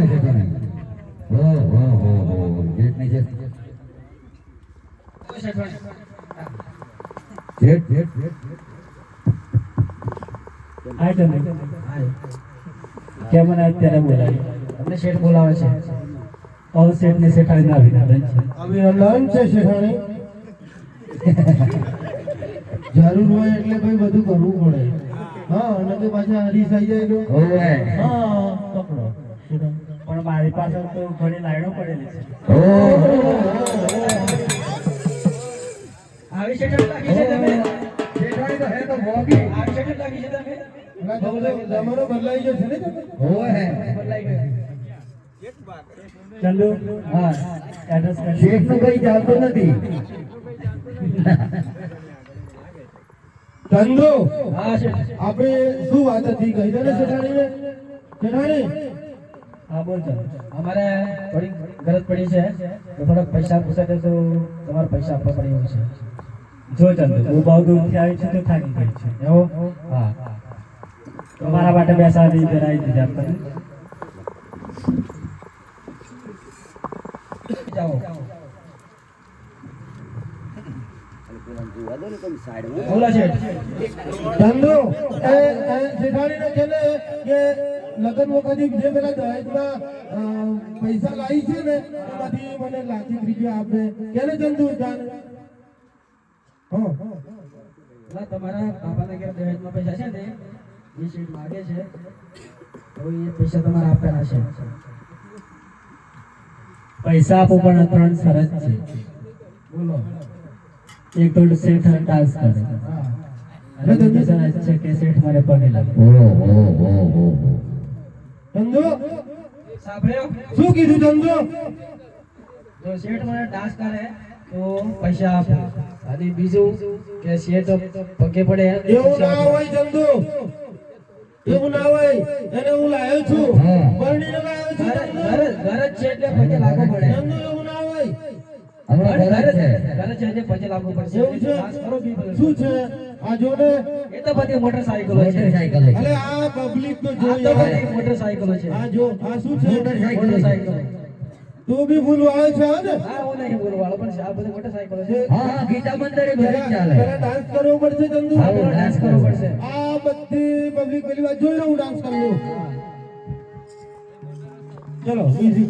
બોલાવે છે તને હો જેઠ ને જેઠ હાય તમે કેમ મને અત્યારે બોલાય તમને શેઠ બોલાવે છે ઓલ શેઠ ને શેઠાણી ના અભિનંદન છે અભિનંદન છે શેઠાણી જરૂર હોય એટલે ભાઈ બધું કરવું પડે હા અને તો પાછા હરીશ આવી જાય તો ઓય હા પકડો પણ મારી પાસે તો ઘણી લાઈનો પડેલી છે આવી શેઠ લાગી છે તમે જેઠાણી તો હે તો ભોગી આવી શેઠ લાગી છે તમે જમાનો બદલાઈ ગયો છે ને ઓય બદલાઈ ગયો ચંદુ હા એડ્રેસ શેઠ નું કઈ ચાલતું નથી ધંધો હા શેઠ આપણે શું વાત હતી કહી દે ને શેઠાણીને શેઠાણી હા બોલ ચંદુ અમારે થોડી ગરજ પડી છે તો થોડાક પૈસા પૂછાતે તો તમારે પૈસા આપવા પડે એવું છે જો ચંદુ હું બહુ દૂરથી આવી છું તો થાકી ગઈ છું એવો હા તમારા માટે બેસાડી જરાઈ દીધા તમને જાઓ સાઈડ બોલો શેઠ ધંધો એ શેઠાણીને છે ને કે લગ્ન વખતે જે પેલા દહેજમાં પૈસા લાવી છે ને એમાંથી મને લાખી રૂપિયા આપે કેને ધંધો જાણે હા તમારા બાપાના ઘેર દહેજમાં પૈસા છે ને એ શેઠ માગે છે તો એ પૈસા તમારે આપવાના છે પૈસા આપો પણ ત્રણ શરત છે બોલો એક તો શેઠ ડાન્સ કરે હા અને બીજી શરત છે કે શેઠ મારે પગે લાગે ધંધો સાંભળ્યો શું કીધું ધંધો જો શેઠ મને ડાન્સ કરે તો પૈસા આપો અને બીજું કે શેઠ પગે પડે એવું ના હોય ધંધો એવું ના હોય એને હું લાવ્યો છું હા. પરણીને લાવ્યો છું ધંધો. ઘર જ છે એટલે પગે લાગવો પડે ધંધો એવું ના હોય હમણાં ઘર ઘરે છે છે એટલે પગે લાગવું પડશે એવું છે ડાન્સ કરો બી ભલે. શું છે આ જો ને એ તો બધી મોટરસાઇકલો છે મોટરસાઇકલ છે. અરે આ પબ્લિક તો આ જો તો યાર. બધી મોટરસાઇકલો છે આ જો આ શું છે મોટરસાઇકલ મોટરસાઇકલો તું બી ફૂલ વાળો છે હા ને હા હું નહીં બોલવાળો પણ આ બધી મોટરસાઇકલો છે હા હા ગીતા મંદિરે ભરી ચાલે પેલા ડાન્સ કરવો પડશે ધંધો હા, ડાન્સ કરવો પડશે આ બધી પબ્લિક પેલી વાત જોઈ લો હું ડાન્સ કરું ચલો બીજી